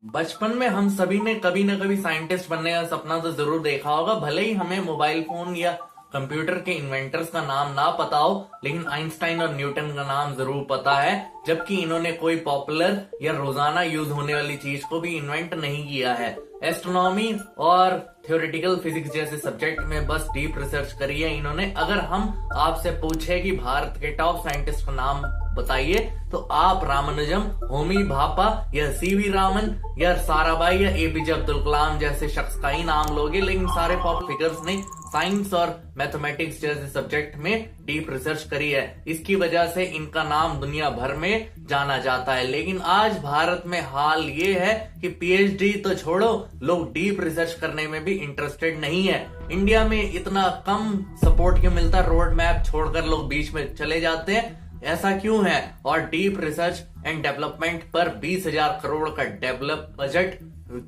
बचपन में हम सभी ने कभी ना कभी साइंटिस्ट बनने का सपना तो जरूर देखा होगा। भले ही हमें मोबाइल फोन या कंप्यूटर के इन्वेंटर्स का नाम ना पता हो, लेकिन आइंस्टाइन और न्यूटन का नाम जरूर पता है, जबकि इन्होंने कोई पॉपुलर या रोजाना यूज होने वाली चीज को भी इन्वेंट नहीं किया है। एस्ट्रोनॉमी और थ्योरेटिकल फिजिक्स जैसे सब्जेक्ट में बस डीप रिसर्च करी है इन्होंने। अगर हम आपसे पूछे कि भारत के टॉप साइंटिस्ट का नाम बताइए, तो आप रामानुजम, होमी भापा या सीवी रामन या साराभाई या एपीजे अब्दुल कलाम जैसे शख्स का ही नाम लोगे। लेकिन सारे पॉप फिगर्स ने साइंस और मैथमेटिक्स जैसे सब्जेक्ट में डीप रिसर्च करी है। इसकी वजह से इनका नाम दुनिया भर में जाना जाता है। लेकिन आज भारत में हाल ये है कि पीएचडी तो छोड़ो, लोग डीप रिसर्च करने में भी इंटरेस्टेड नहीं है। इंडिया में इतना कम सपोर्ट क्यों मिलता है? रोड मैप छोड़कर लोग बीच में चले जाते हैं, ऐसा क्यों है? और डीप रिसर्च एंड डेवलपमेंट पर 20,000 करोड़ का डेवलप बजट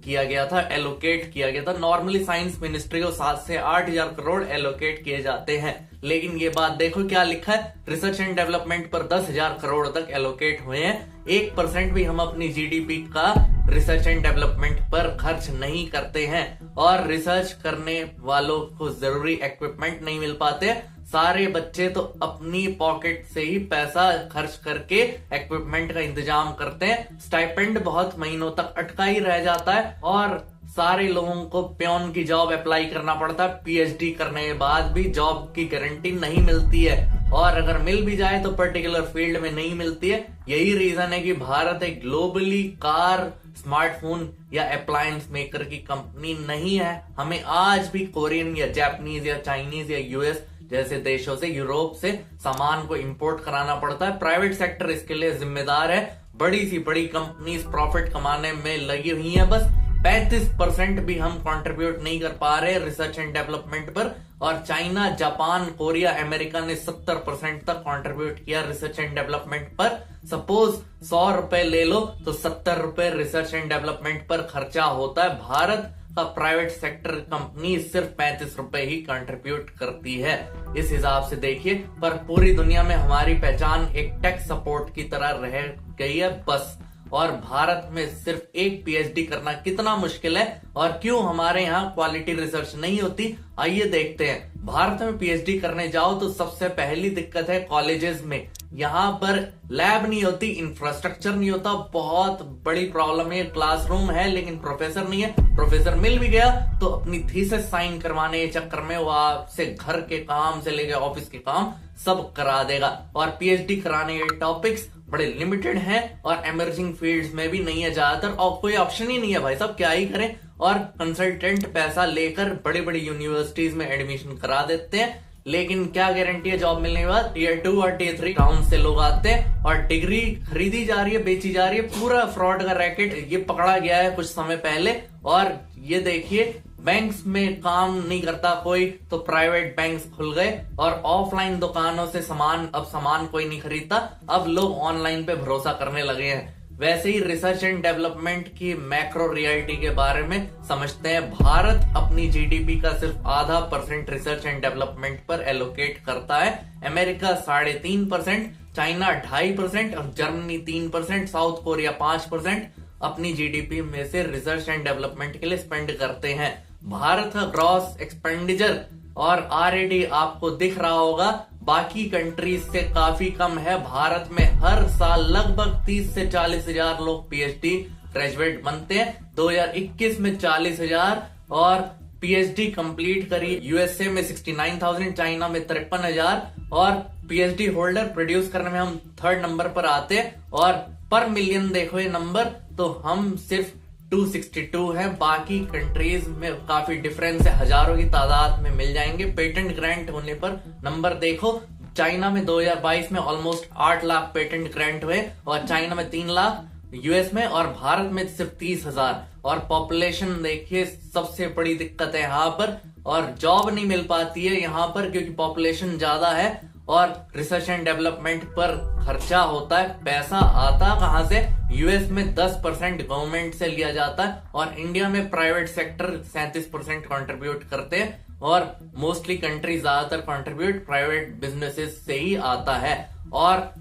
किया गया था, एलोकेट किया गया था। नॉर्मली साइंस मिनिस्ट्री को 7 से 8,000 करोड़ एलोकेट किए जाते हैं, लेकिन ये बात देखो क्या लिखा है, रिसर्च एंड डेवलपमेंट पर 10,000 करोड़ तक एलोकेट हुए हैं। 1% भी हम अपनी जीडीपी का रिसर्च एंड डेवलपमेंट पर खर्च नहीं करते हैं। और रिसर्च करने वालों को जरूरी इक्विपमेंट नहीं मिल पाते। सारे बच्चे तो अपनी पॉकेट से ही पैसा खर्च करके इक्विपमेंट का इंतजाम करते हैं। स्टाइपेंड बहुत महीनों तक अटका ही रह जाता है और सारे लोगों को प्योन की जॉब अप्लाई करना पड़ता है। पीएचडी करने के बाद भी जॉब की गारंटी नहीं मिलती है, और अगर मिल भी जाए तो पर्टिकुलर फील्ड में नहीं मिलती है। यही रीजन है कि भारत एक ग्लोबली कार, स्मार्टफोन या अप्लायंस मेकर की कंपनी नहीं है। हमें आज भी कोरियन या जापानीज या चाइनीज या यूएस जैसे देशों से, यूरोप से सामान को इंपोर्ट कराना पड़ता है। प्राइवेट सेक्टर इसके लिए जिम्मेदार है। बड़ी सी बड़ी कंपनीज प्रॉफिट कमाने में लगी हुई हैं, बस 35% भी हम कंट्रीब्यूट नहीं कर पा रहे रिसर्च एंड डेवलपमेंट पर। और चाइना, जापान, कोरिया, अमेरिका ने 70% तक कंट्रीब्यूट किया रिसर्च एंड डेवलपमेंट पर। सपोज 100 रुपए ले लो तो 70 रुपए रिसर्च एंड डेवलपमेंट पर खर्चा होता है। भारत का प्राइवेट सेक्टर कंपनी सिर्फ 35 रुपए ही कंट्रीब्यूट करती है। इस हिसाब से देखिए, पर पूरी दुनिया में हमारी पहचान एक टेक सपोर्ट की तरह रह गई है बस। और भारत में सिर्फ एक पीएचडी करना कितना मुश्किल है, और क्यों हमारे यहाँ क्वालिटी रिसर्च नहीं होती, आइए देखते हैं। भारत में पीएचडी करने जाओ तो सबसे पहली दिक्कत है कॉलेजेस में। यहाँ पर लैब नहीं होती, इंफ्रास्ट्रक्चर नहीं होता, बहुत बड़ी प्रॉब्लम है। क्लासरूम है लेकिन प्रोफेसर नहीं है। प्रोफेसर मिल भी गया तो अपनी थीसिस साइन करवाने के चक्कर में वो आपसे घर के काम से लेकर ऑफिस के काम सब करा देगा। और पीएचडी कराने के टॉपिक्स बड़े लिमिटेड हैं और इमर्जिंग फील्ड्स में भी नहीं है ज्यादातर, और कोई ऑप्शन ही नहीं है भाई साहब, क्या ही करें। और कंसल्टेंट पैसा लेकर बड़ी बड़ी यूनिवर्सिटीज में एडमिशन करा देते हैं, लेकिन क्या गारंटी है जॉब मिलने के बाद? टीयर 2 और टीयर 3 टाउन से लोग आते हैं और डिग्री खरीदी जा रही है, बेची जा रही है। पूरा फ्रॉड का रैकेट ये पकड़ा गया है कुछ समय पहले। और ये देखिए, बैंक्स में काम नहीं करता कोई तो प्राइवेट बैंक्स खुल गए, और ऑफलाइन दुकानों से अब सामान कोई नहीं खरीदता, अब लोग ऑनलाइन पे भरोसा करने लगे हैं। वैसे ही रिसर्च एंड डेवलपमेंट की मैक्रो रियलिटी के बारे में समझते हैं। भारत अपनी जीडीपी का सिर्फ आधा % रिसर्च एंड डेवलपमेंट पर एलोकेट करता है। अमेरिका 3.5%, चाइना 2.5% और जर्मनी 3%, साउथ कोरिया 5% अपनी जीडीपी में से रिसर्च एंड डेवलपमेंट के लिए स्पेंड करते हैं। भारत का ग्रॉस एक्सपेंडिचर और आरएडी आपको दिख रहा होगा, बाकी कंट्रीज से काफी कम है। भारत में हर साल लगभग 30 से 40 हजार लोग पीएचडी ग्रेजुएट बनते हैं। 2021 में 40,000 और पीएचडी कंप्लीट करी। यूएसए में 69,000, चाइना में 53,000, और पीएचडी होल्डर प्रोड्यूस करने में हम 3rd नंबर पर आते हैं। और पर मिलियन देखो ये नंबर, तो हम सिर्फ 262 है। बाकी कंट्रीज में काफी डिफरेंस है, हजारों की तादाद में मिल जाएंगे। पेटेंट ग्रांट होने पर नंबर देखो, चाइना में 2022 में ऑलमोस्ट 8 लाख पेटेंट ग्रांट हुए, और चाइना में 3 लाख यूएस में, और भारत में सिर्फ 30,000। और पॉपुलेशन देखिए, सबसे बड़ी दिक्कत है यहाँ पर। और जॉब नहीं मिल पाती है यहाँ पर क्योंकि पॉपुलेशन ज्यादा है और रिसर्च एंड डेवलपमेंट पर खर्चा होता है। पैसा आता कहां से? यूएस में 10% गवर्नमेंट से लिया जाता है, और इंडिया में प्राइवेट सेक्टर 37% कंट्रीब्यूट करते हैं, और मोस्टली कंट्री ज्यादातर कंट्रीब्यूट प्राइवेट बिजनेसेस से ही आता है। और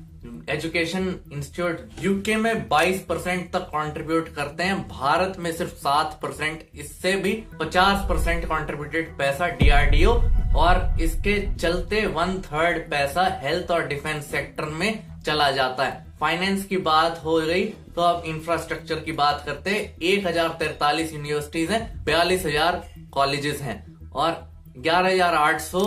एजुकेशन इंस्टीट्यूट यूके में 22% तक कंट्रीब्यूट करते हैं, भारत में सिर्फ 7%, इससे भी 50% कंट्रीब्यूटेड पैसा डीआरडीओ, और इसके चलते 1/3 पैसा हेल्थ और डिफेंस सेक्टर में चला जाता है। फाइनेंस की बात हो गई तो अब इंफ्रास्ट्रक्चर की बात करते हैं। 1043 यूनिवर्सिटीज हैं, 42,000 कॉलेजेस हैं और 11,800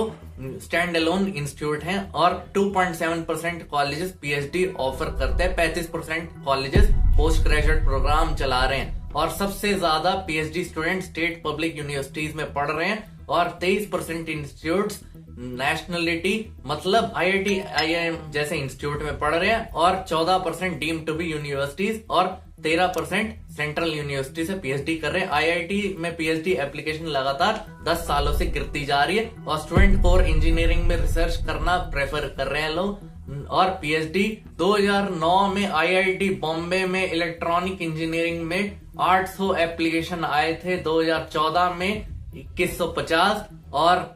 स्टैंड अलोन इंस्टीट्यूट हैं और 2.7% कॉलेजेस पीएचडी ऑफर करते हैं, 35% कॉलेजेस पोस्ट ग्रेजुएट प्रोग्राम चला रहे हैं और सबसे ज्यादा PhD student state public universities में पढ़ रहे हैं और 23% इंस्टीट्यूट्स नेशनलिटी मतलब आईआईटी आईआईएम जैसे इंस्टीट्यूट में पढ़ रहे हैं और 14% डीम्ड टू बी यूनिवर्सिटीज और 13% सेंट्रल यूनिवर्सिटी से पीएचडी कर रहे हैं। आईआईटी में पीएचडी एप्लीकेशन लगातार 10 सालों से गिरती जा रही है और स्टूडेंट कोर इंजीनियरिंग में रिसर्च करना प्रेफर कर रहे हैं लोग। और पीएचडी 2009 में आईआईटी बॉम्बे में इलेक्ट्रॉनिक इंजीनियरिंग में 800 एप्लीकेशन आए थे, 2014 में 2150 और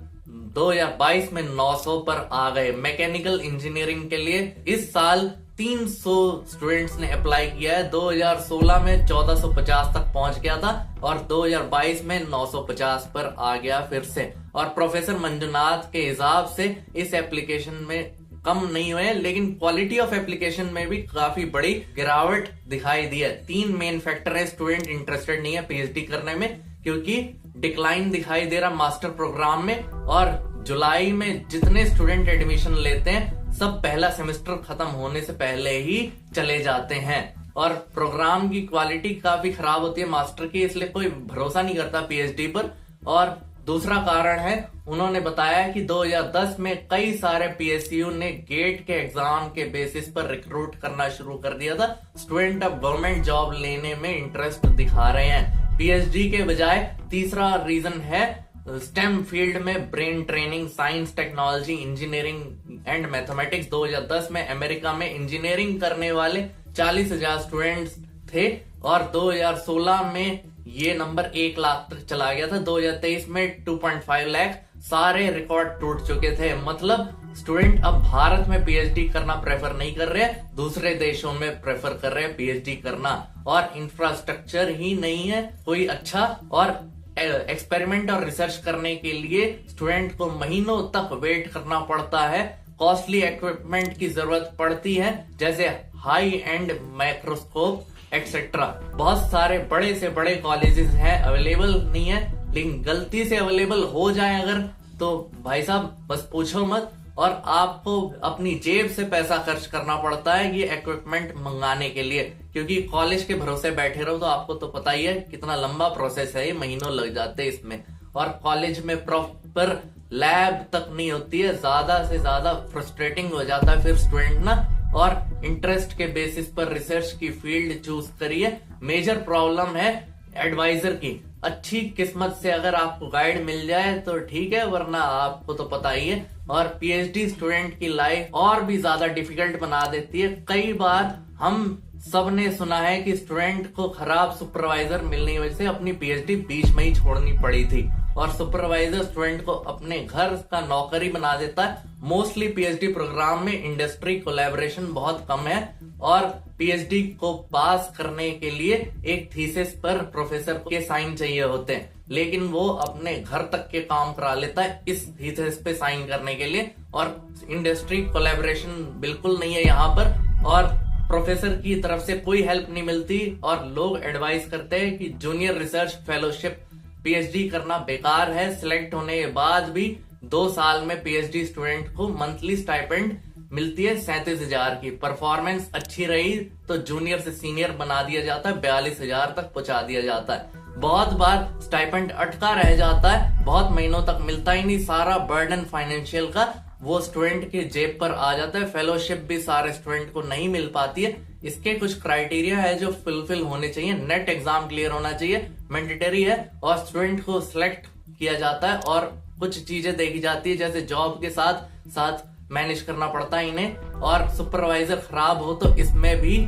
2022 में 900 पर आ गए। मैकेनिकल इंजीनियरिंग के लिए इस साल 300 स्टूडेंट्स ने अप्लाई किया है, 2016 में 1450 तक पहुंच गया था और 2022 में 950 पर आ गया फिर से। और प्रोफेसर मंजुनाथ के हिसाब से इस एप्लीकेशन में कम नहीं हुए, लेकिन क्वालिटी ऑफ एप्लीकेशन में भी काफी बड़ी गिरावट दिखाई दी है। 3 मेन फैक्टर है स्टूडेंट इंटरेस्टेड नहीं है पीएचडी करने में, क्योंकि डिक्लाइन दिखाई दे रहा मास्टर प्रोग्राम में और जुलाई में जितने स्टूडेंट एडमिशन लेते हैं सब पहला सेमेस्टर खत्म होने से पहले ही चले जाते हैं और प्रोग्राम की क्वालिटी काफी खराब होती है मास्टर की, इसलिए कोई भरोसा नहीं करता पीएचडी पर। और दूसरा कारण है, उन्होंने बताया कि 2010 में कई सारे पीएसयू ने गेट के एग्जाम के बेसिस पर रिक्रूट करना शुरू कर दिया था। स्टूडेंट अब गवर्नमेंट जॉब लेने में इंटरेस्ट दिखा रहे हैं पीएचडी के बजाय। तीसरा रीजन है स्टेम फील्ड में brain training, science, technology, engineering and mathematics. 2010 में अमेरिका में इंजीनियरिंग करने वाले 40,000 स्टूडेंट्स थे और 2016 में ये नंबर 1 लाख तक चला गया था। 2023 में 2.5 लाख, सारे रिकॉर्ड टूट चुके थे। मतलब स्टूडेंट अब भारत में पीएचडी करना प्रेफर नहीं कर रहे, दूसरे देशों में प्रेफर कर रहे हैं पीएचडी करना। और इंफ्रास्ट्रक्चर ही नहीं है कोई अच्छा, और एक्सपेरिमेंट और रिसर्च करने के लिए स्टूडेंट को महीनों तक वेट करना पड़ता है। कॉस्टली इक्विपमेंट की जरूरत पड़ती है, जैसे हाई एंड माइक्रोस्कोप एक्सेट्रा। बहुत सारे बड़े से बड़े कॉलेजेस हैं, अवेलेबल नहीं है, लेकिन गलती से अवेलेबल हो जाए अगर तो भाई साहब बस पूछो मत, और आपको अपनी जेब से पैसा खर्च करना पड़ता है ये इक्विपमेंट मंगाने के लिए, क्योंकि कॉलेज के भरोसे बैठे रहो तो आपको तो पता ही है कितना लंबा प्रोसेस है, ये महीनों लग जाते हैं इसमें। और कॉलेज में प्रॉपर लैब तक नहीं होती है, ज्यादा से ज्यादा फ्रस्ट्रेटिंग हो जाता है फिर स्टूडेंट ना। और इंटरेस्ट के बेसिस पर रिसर्च की फील्ड चूज करिए। मेजर प्रॉब्लम है एडवाइजर की, अच्छी किस्मत से अगर आपको गाइड मिल जाए तो ठीक है, वरना आपको तो पता ही है। और पीएचडी स्टूडेंट की लाइफ और भी ज्यादा डिफिकल्ट बना देती है। कई बार हम सबने सुना है कि स्टूडेंट को खराब सुपरवाइजर मिलने की वजह से अपनी पीएचडी बीच में ही छोड़नी पड़ी थी, और सुपरवाइजर स्टूडेंट को अपने घर का नौकरी बना देता है। मोस्टली पीएचडी प्रोग्राम में इंडस्ट्री कोलैबोरेशन बहुत कम है, और पीएचडी को पास करने के लिए एक थीसिस पर प्रोफेसर के साइन चाहिए होते हैं, लेकिन वो अपने घर तक के काम करा लेता है इस थीसिस पे साइन करने के लिए। और इंडस्ट्री कोलैबोरेशन बिल्कुल नहीं है यहाँ पर, और प्रोफेसर की तरफ से कोई हेल्प नहीं मिलती, और लोग एडवाइस करते हैं कि जूनियर रिसर्च फेलोशिप पीएचडी करना बेकार है। सिलेक्ट होने के बाद भी 2 साल में पीएचडी स्टूडेंट को मंथली स्टाइपेंड मिलती है 37,000 की। परफॉर्मेंस अच्छी रही तो जूनियर से सीनियर बना दिया जाता है, 42,000 तक पहुंचा दिया जाता है। बहुत बार स्टाइपेंड अटका रह जाता है, बहुत महीनों तक मिलता ही नहीं, सारा बर्डन फाइनेंशियल का वो स्टूडेंट के जेब पर आ जाता है। फेलोशिप भी सारे स्टूडेंट को नहीं मिल पाती है। इसके कुछ क्राइटेरिया है जो फुलफिल होने चाहिए। नेट एग्जाम क्लियर होना चाहिए, मैंडेटरी है, और स्टूडेंट को सिलेक्ट किया जाता है, और कुछ चीजें देखी जाती है जैसे जॉब के साथ साथ मैनेज करना पड़ता है इन्हें, और सुपरवाइजर खराब हो तो इसमें भी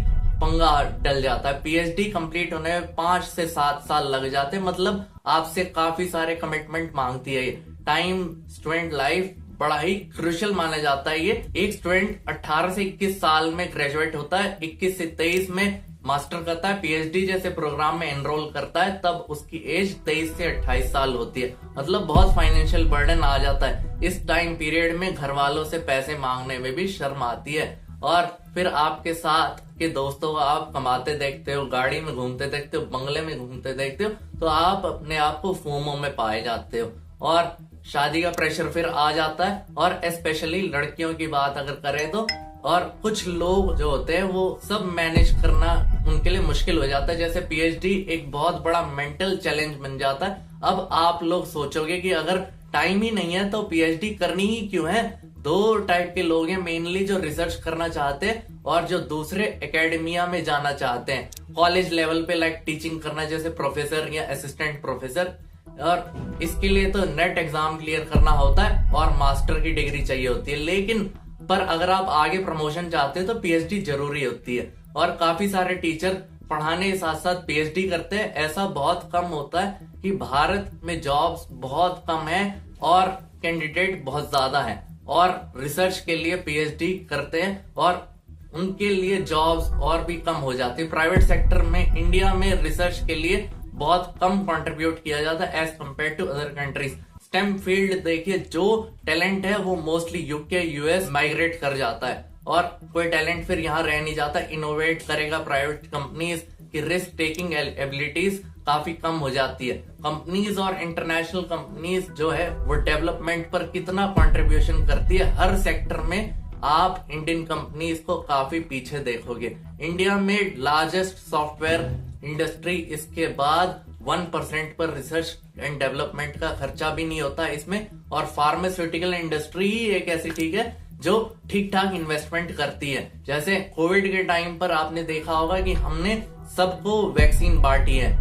पंगा डल जाता है। पीएचडी कंप्लीट होने में 5 से 7 साल लग जाते हैं, मतलब आपसे काफी सारे कमिटमेंट मांगती है ये। टाइम, स्टूडेंट लाइफ बड़ा ही क्रूशियल माना जाता है। ये एक स्टूडेंट 18 से 21 साल में ग्रेजुएट होता है, 21 से 23 में मास्टर करता है, पीएचडी जैसे प्रोग्राम में एनरोल करता है, तब उसकी एज 23 से 28 साल होती है। मतलब बहुत फाइनेंशियल बर्डन आ जाता है। इस टाइम पीरियड में घर वालों से पैसे मांगने में भी शर्म आती है, और फिर आपके साथ के दोस्तों को आप कमाते देखते हो, गाड़ी में घूमते देखते हो, बंगले में घूमते देखते हो, तो आप अपने आप को फोमो में पाए जाते हो और शादी का प्रेशर फिर आ जाता है। और स्पेशली लड़कियों की बात अगर करें तो, और कुछ लोग जो होते हैं वो सब मैनेज करना उनके लिए मुश्किल हो जाता है। जैसे पीएचडी एक बहुत बड़ा मेंटल चैलेंज बन जाता है। अब आप लोग सोचोगे कि अगर टाइम ही नहीं है तो पीएचडी करनी ही क्यों है। दो टाइप के लोग हैं मेनली, जो रिसर्च करना चाहते हैं और जो दूसरे एकेडमिया में जाना चाहते हैं, कॉलेज लेवल पे लाइक टीचिंग करना, जैसे प्रोफेसर या असिस्टेंट प्रोफेसर। और इसके लिए तो नेट एग्जाम क्लियर करना होता है और मास्टर की डिग्री चाहिए होती है। लेकिन पर अगर आप आगे प्रमोशन चाहते हैं तो पीएचडी जरूरी होती है। और काफी सारे टीचर पढ़ाने के साथ साथ पीएचडी करते हैं। ऐसा बहुत कम होता है कि भारत में जॉब्स बहुत कम है और कैंडिडेट बहुत ज्यादा है, और रिसर्च के लिए पीएचडी करते हैं और उनके लिए जॉब्स और भी कम हो जाती है। प्राइवेट सेक्टर में इंडिया में रिसर्च के लिए बहुत कम कंट्रीब्यूट किया जाता है as compared to other countries. STEM field देखिए, जो टैलेंट है वो मोस्टली यूके यूएस माइग्रेट कर जाता है, और कोई टैलेंट फिर यहाँ रह नहीं जाता, इनोवेट करेगा। प्राइवेट कंपनीज की रिस्क टेकिंग एबिलिटीज काफी कम हो जाती है। कंपनीज और इंटरनेशनल कंपनीज जो है वो डेवलपमेंट पर कितना कंट्रीब्यूशन करती है हर सेक्टर में, आप इंडियन कंपनीज को काफी पीछे देखोगे। इंडिया में लार्जेस्ट सॉफ्टवेयर इंडस्ट्री, इसके बाद 1% पर रिसर्च एंड डेवलपमेंट का खर्चा भी नहीं होता इसमें। और फार्मास्यूटिकल इंडस्ट्री ही एक ऐसी ठीक है जो ठीक ठाक इन्वेस्टमेंट करती है। जैसे कोविड के टाइम पर आपने देखा होगा कि हमने सबको वैक्सीन बांटी है,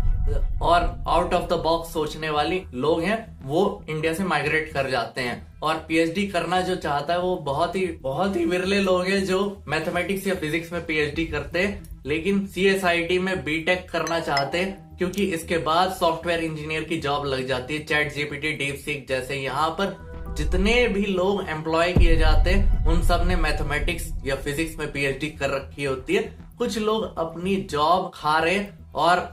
और आउट ऑफ द बॉक्स सोचने वाली लोग हैं वो इंडिया से माइग्रेट कर जाते हैं। और पीएचडी करना जो चाहता है वो बहुत ही विरले लोग हैं जो मैथमेटिक्स या फिजिक्स में पीएचडी करते हैं, लेकिन सीएसआईटी में बीटेक करना चाहते हैं, क्योंकि इसके बाद सॉफ्टवेयर इंजीनियर की जॉब लग जाती है। चैट जीपीटी, डीपसीक जैसे यहाँ पर जितने भी लोग एम्प्लॉय किए जाते हैं उन सब ने मैथमेटिक्स या फिजिक्स में पीएचडी कर रखी होती है। कुछ लोग अपनी जॉब खा रहे, और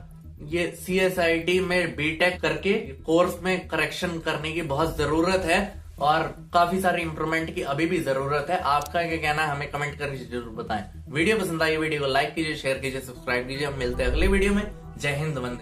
ये सीएसआईटी में बीटेक करके कोर्स में करेक्शन करने की बहुत जरूरत है, और काफी सारे इंप्रूवमेंट की अभी भी जरूरत है। आपका क्या कहना है हमें कमेंट करके जरूर बताएं। वीडियो पसंद आई वीडियो को लाइक कीजिए, शेयर कीजिए, सब्सक्राइब कीजिए। हम मिलते हैं अगले वीडियो में। जय हिंद, वंदे।